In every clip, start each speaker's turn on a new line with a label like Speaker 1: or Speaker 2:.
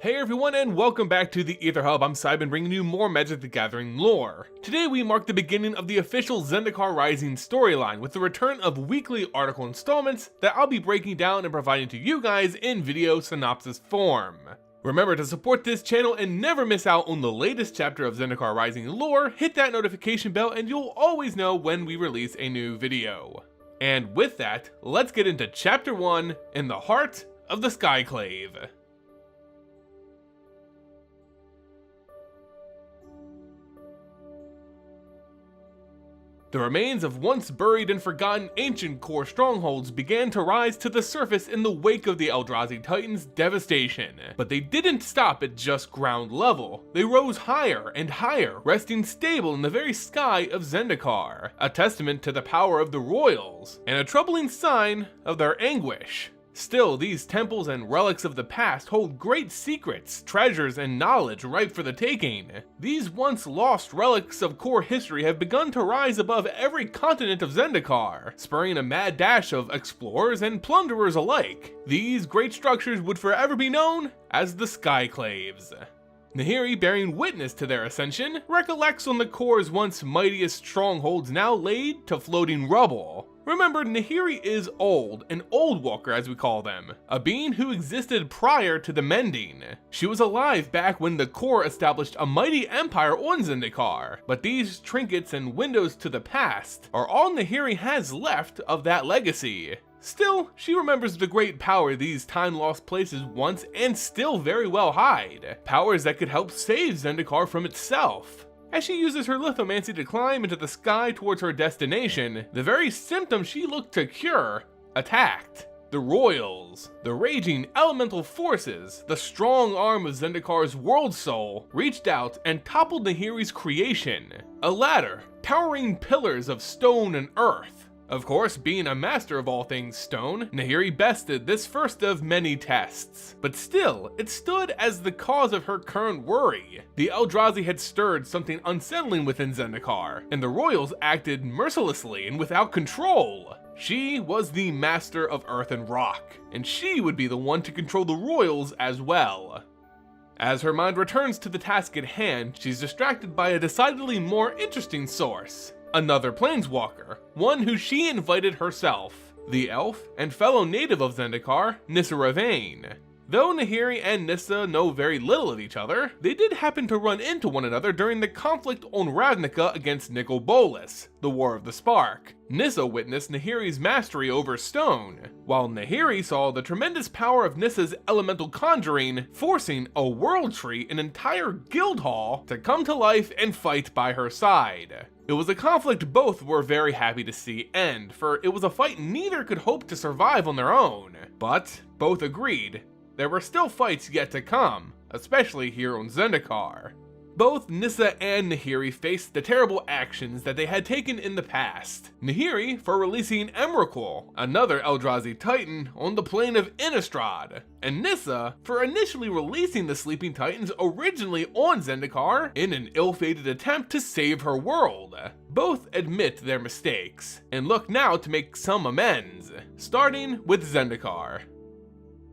Speaker 1: Hey everyone, and welcome back to the Aether Hub. I'm Simon, bringing you more Magic the Gathering lore. Today we mark the beginning of the official Zendikar Rising storyline with the return of weekly article installments that I'll be breaking down and providing to you guys in video synopsis form. Remember to support this channel and never miss out on the latest chapter of Zendikar Rising lore. Hit that notification bell and you'll always know when we release a new video. And with that, let's get into Chapter 1 in the heart of the Skyclave. The remains of once buried and forgotten ancient core strongholds began to rise to the surface in the wake of the Eldrazi Titans' devastation. But they didn't stop at just ground level. They rose higher and higher, resting stable in the very sky of Zendikar, a testament to the power of the Roils, and a troubling sign of their anguish. Still, these temples and relics of the past hold great secrets, treasures, and knowledge ripe for the taking. These once lost relics of core history have begun to rise above every continent of Zendikar, spurring a mad dash of explorers and plunderers alike. These great structures would forever be known as the Skyclaves. Nahiri, bearing witness to their ascension, recollects on the core's once mightiest strongholds now laid to floating rubble. Remember, Nahiri is old, an old walker as we call them, a being who existed prior to the Mending. She was alive back when the core established a mighty empire on Zendikar, but these trinkets and windows to the past are all Nahiri has left of that legacy. Still, she remembers the great power these time-lost places once and still very well hide, powers that could help save Zendikar from itself. As she uses her lithomancy to climb into the sky towards her destination, the very symptom she looked to cure attacked. The Roils, the raging elemental forces, the strong arm of Zendikar's world soul, reached out and toppled Nahiri's creation, a ladder, towering pillars of stone and earth. Of course, being a master of all things stone, Nahiri bested this first of many tests. But still, it stood as the cause of her current worry. The Eldrazi had stirred something unsettling within Zendikar, and the Roils acted mercilessly and without control. She was the master of earth and rock, and she would be the one to control the Roils as well. As her mind returns to the task at hand, she's distracted by a decidedly more interesting source. Another planeswalker, one who she invited herself, the elf and fellow native of Zendikar, Nissa Revane. Though Nahiri and Nissa know very little of each other, they did happen to run into one another during the conflict on Ravnica against Nicol Bolas, the War of the Spark. Nissa witnessed Nahiri's mastery over stone, while Nahiri saw the tremendous power of Nissa's elemental conjuring, forcing a world tree, an entire guild hall, to come to life and fight by her side. It was a conflict both were very happy to see end, for it was a fight neither could hope to survive on their own. But both agreed there were still fights yet to come, especially here on Zendikar. Both Nissa and Nahiri faced the terrible actions that they had taken in the past. Nahiri for releasing Emrakul, another Eldrazi Titan, on the plane of Innistrad, and Nissa for initially releasing the Sleeping Titans originally on Zendikar in an ill-fated attempt to save her world. Both admit their mistakes, and look now to make some amends, starting with Zendikar.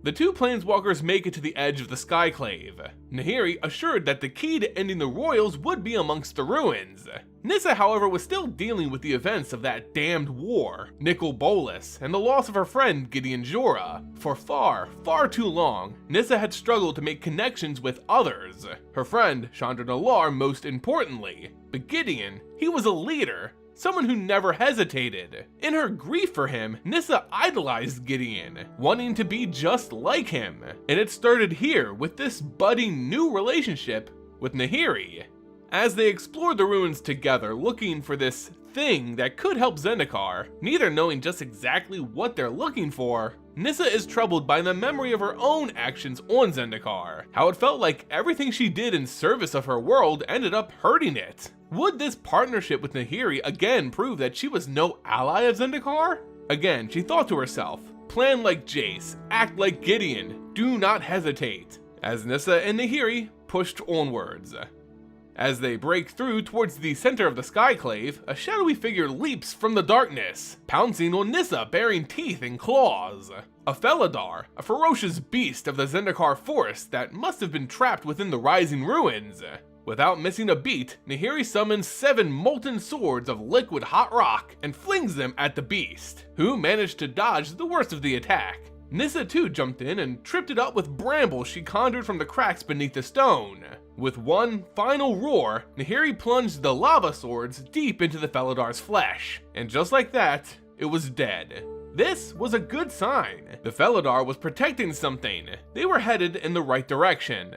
Speaker 1: The two planeswalkers make it to the edge of the Skyclave, Nahiri assured that the key to ending the Roils would be amongst the ruins. Nissa, however, was still dealing with the events of that damned war, Nicol Bolas, and the loss of her friend Gideon Jura. For far, far too long, Nissa had struggled to make connections with others, her friend Chandra Nalaar most importantly. But Gideon, he was a leader, someone who never hesitated. In her grief for him, Nissa idolized Gideon, wanting to be just like him. And it started here with this budding new relationship with Nahiri. As they explored the ruins together looking for this thing that could help Zendikar, neither knowing just exactly what they're looking for, Nissa is troubled by the memory of her own actions on Zendikar, how it felt like everything she did in service of her world ended up hurting it. Would this partnership with Nahiri again prove that she was no ally of Zendikar? Again, she thought to herself, plan like Jace, act like Gideon, do not hesitate, as Nissa and Nahiri pushed onwards. As they break through towards the center of the Skyclave, a shadowy figure leaps from the darkness, pouncing on Nissa bearing teeth and claws. A Felidar, a ferocious beast of the Zendikar forest that must have been trapped within the rising ruins. Without missing a beat, Nahiri summons 7 molten swords of liquid hot rock and flings them at the beast, who managed to dodge the worst of the attack. Nissa too jumped in and tripped it up with brambles she conjured from the cracks beneath the stone. With one final roar, Nahiri plunged the lava swords deep into the Felidar's flesh, and just like that, it was dead. This was a good sign. The Felidar was protecting something. They were headed in the right direction.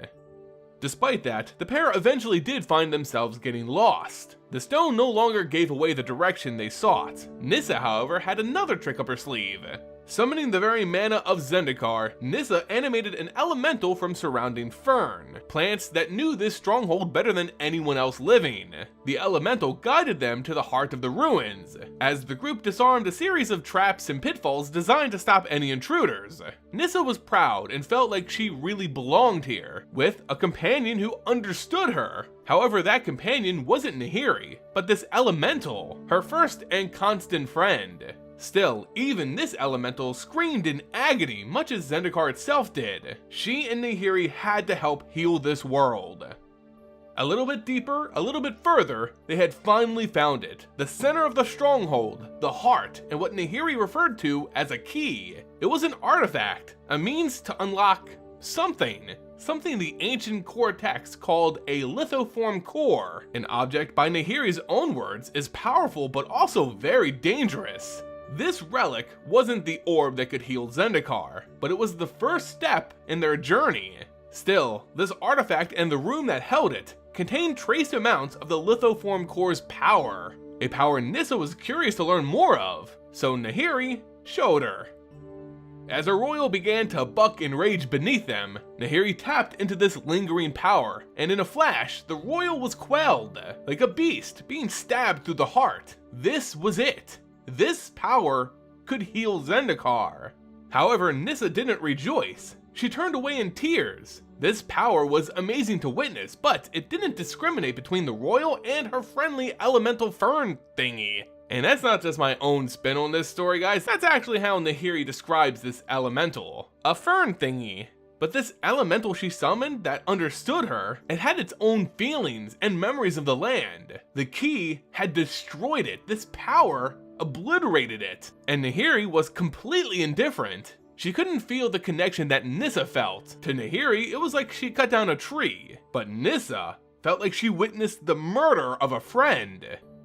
Speaker 1: Despite that, the pair eventually did find themselves getting lost. The stone no longer gave away the direction they sought. Nissa, however, had another trick up her sleeve. Summoning the very mana of Zendikar, Nissa animated an elemental from surrounding fern, plants that knew this stronghold better than anyone else living. The elemental guided them to the heart of the ruins, as the group disarmed a series of traps and pitfalls designed to stop any intruders. Nissa was proud and felt like she really belonged here, with a companion who understood her. However, that companion wasn't Nahiri, but this elemental, her first and constant friend. Still, even this elemental screamed in agony much as Zendikar itself did. She and Nahiri had to help heal this world. A little bit deeper, a little bit further, they had finally found it. The center of the stronghold, the heart, and what Nahiri referred to as a key. It was an artifact, a means to unlock something the ancient core text called a lithoform core. An object, by Nahiri's own words, is powerful but also very dangerous. This relic wasn't the orb that could heal Zendikar, but it was the first step in their journey. Still, this artifact and the room that held it contained trace amounts of the lithoform core's power, a power Nissa was curious to learn more of, so Nahiri showed her. As a royal began to buck and rage beneath them, Nahiri tapped into this lingering power, and in a flash, the royal was quelled, like a beast being stabbed through the heart. This was it. This power could heal Zendikar. However, Nissa didn't rejoice. She turned away in tears. This power was amazing to witness, but it didn't discriminate between the royal and her friendly elemental fern thingy. And that's not just my own spin on this story, guys. That's actually how Nahiri describes this elemental. A fern thingy. But this elemental she summoned that understood her, it had its own feelings and memories of the land. The key had destroyed it. This power obliterated it, and Nahiri was completely indifferent. She couldn't feel the connection that Nissa felt. To Nahiri, it was like she cut down a tree, but Nissa felt like she witnessed the murder of a friend.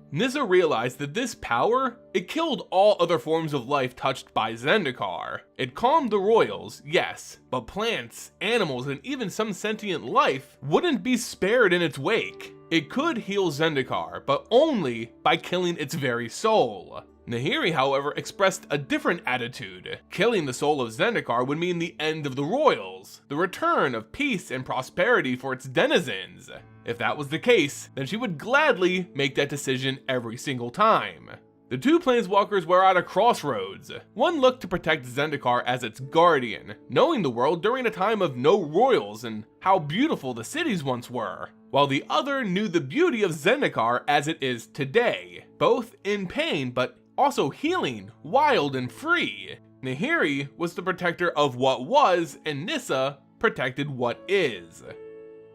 Speaker 1: Nissa realized that this power, it killed all other forms of life touched by Zendikar. It calmed the royals, yes, but plants, animals, and even some sentient life wouldn't be spared in its wake. It could heal Zendikar, but only by killing its very soul. Nahiri, however, expressed a different attitude. Killing the soul of Zendikar would mean the end of the Roils, the return of peace and prosperity for its denizens. If that was the case, then she would gladly make that decision every single time. The two planeswalkers were at a crossroads. One looked to protect Zendikar as its guardian, knowing the world during a time of no royals and how beautiful the cities once were, while the other knew the beauty of Zendikar as it is today, both in pain but also healing, wild and free. Nahiri was the protector of what was, and Nissa protected what is.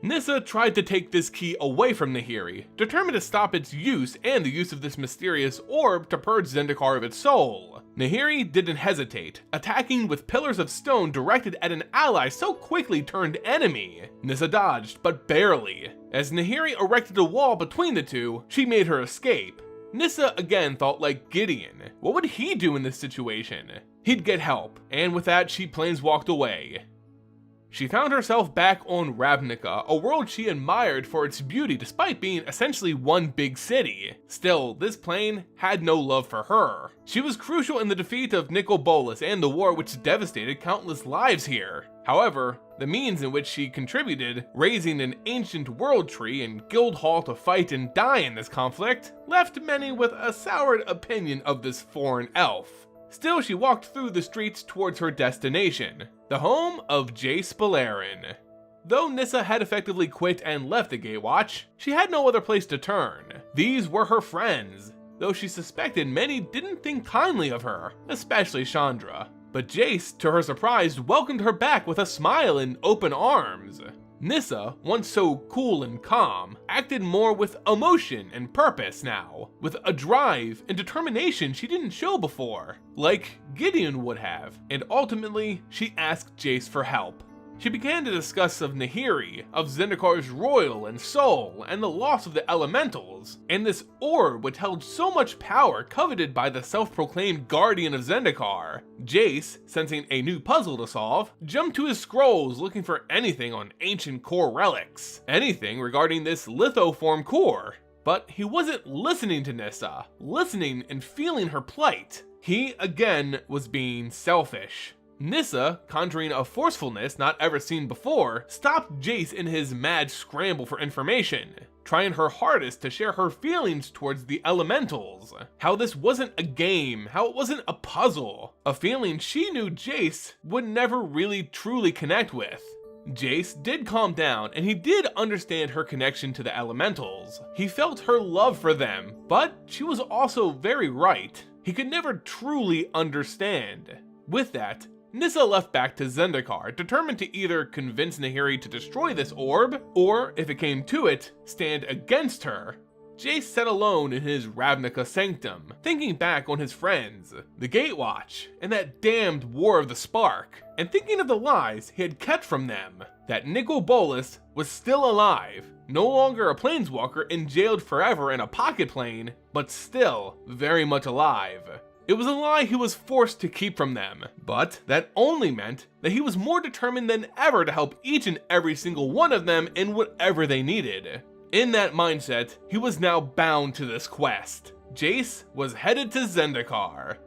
Speaker 1: Nissa tried to take this key away from Nahiri, determined to stop its use and the use of this mysterious orb to purge Zendikar of its soul. Nahiri didn't hesitate, attacking with pillars of stone directed at an ally so quickly turned enemy. Nissa dodged, but barely. As Nahiri erected a wall between the two, she made her escape. Nissa again thought like Gideon. What would he do in this situation? He'd get help, and with that she planeswalked away. She found herself back on Ravnica, a world she admired for its beauty despite being essentially one big city. Still, this plane had no love for her. She was crucial in the defeat of Nicol Bolas and the war which devastated countless lives here. However, the means in which she contributed, raising an ancient world tree and guild hall to fight and die in this conflict, left many with a soured opinion of this foreign elf. Still, she walked through the streets towards her destination, the home of Jace Beleren. Though Nissa had effectively quit and left the Gatewatch, she had no other place to turn. These were her friends, though she suspected many didn't think kindly of her, especially Chandra. But Jace, to her surprise, welcomed her back with a smile and open arms. Nissa, once so cool and calm, acted more with emotion and purpose now, with a drive and determination she didn't show before, like Gideon would have, and ultimately, she asked Jace for help. She began to discuss of Nahiri, of Zendikar's royal and soul, and the loss of the elementals, and this orb which held so much power coveted by the self-proclaimed guardian of Zendikar. Jace, sensing a new puzzle to solve, jumped to his scrolls looking for anything on ancient core relics, anything regarding this lithoform core. But he wasn't listening to Nissa, listening and feeling her plight. He, again, was being selfish. Nissa, conjuring a forcefulness not ever seen before, stopped Jace in his mad scramble for information, trying her hardest to share her feelings towards the elementals. How this wasn't a game, how it wasn't a puzzle, a feeling she knew Jace would never really truly connect with. Jace did calm down, and he did understand her connection to the elementals. He felt her love for them, but she was also very right. He could never truly understand. With that, Nissa left back to Zendikar, determined to either convince Nahiri to destroy this orb, or, if it came to it, stand against her. Jace sat alone in his Ravnica sanctum, thinking back on his friends, the Gatewatch, and that damned War of the Spark, and thinking of the lies he had kept from them, that Nicol Bolas was still alive, no longer a planeswalker and jailed forever in a pocket plane, but still very much alive. It was a lie he was forced to keep from them, but that only meant that he was more determined than ever to help each and every single one of them in whatever they needed. In that mindset, he was now bound to this quest. Jace was headed to Zendikar.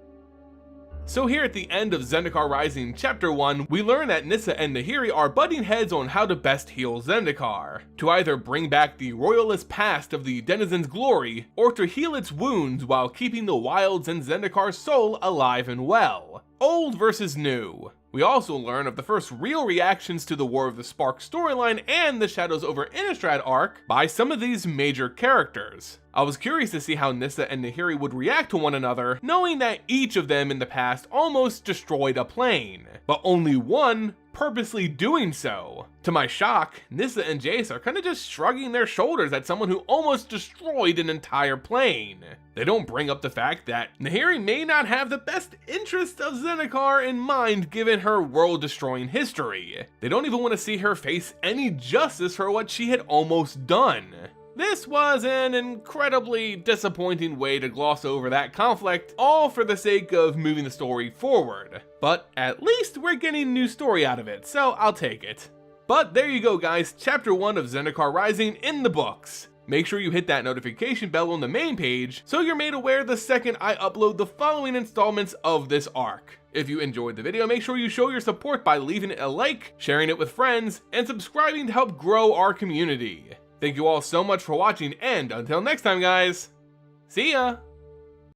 Speaker 1: So here at the end of Zendikar Rising Chapter 1, we learn that Nissa and Nahiri are butting heads on how to best heal Zendikar, to either bring back the royalist past of the denizens' glory, or to heal its wounds while keeping the wilds and Zendikar's soul alive and well. Old versus new. We also learn of the first real reactions to the War of the Spark storyline and the Shadows over Innistrad arc by some of these major characters. I was curious to see how Nissa and Nahiri would react to one another, knowing that each of them in the past almost destroyed a plane, but only one purposely doing so. To my shock, Nissa and Jace are kinda just shrugging their shoulders at someone who almost destroyed an entire plane. They don't bring up the fact that Nahiri may not have the best interest of Zendikar in mind given her world-destroying history. They don't even want to see her face any justice for what she had almost done. This was an incredibly disappointing way to gloss over that conflict, all for the sake of moving the story forward. But at least we're getting a new story out of it, so I'll take it. But there you go guys, Chapter 1 of Zendikar Rising in the books. Make sure you hit that notification bell on the main page so you're made aware the second I upload the following installments of this arc. If you enjoyed the video, make sure you show your support by leaving it a like, sharing it with friends, and subscribing to help grow our community. Thank you all so much for watching, and until next time guys, see ya!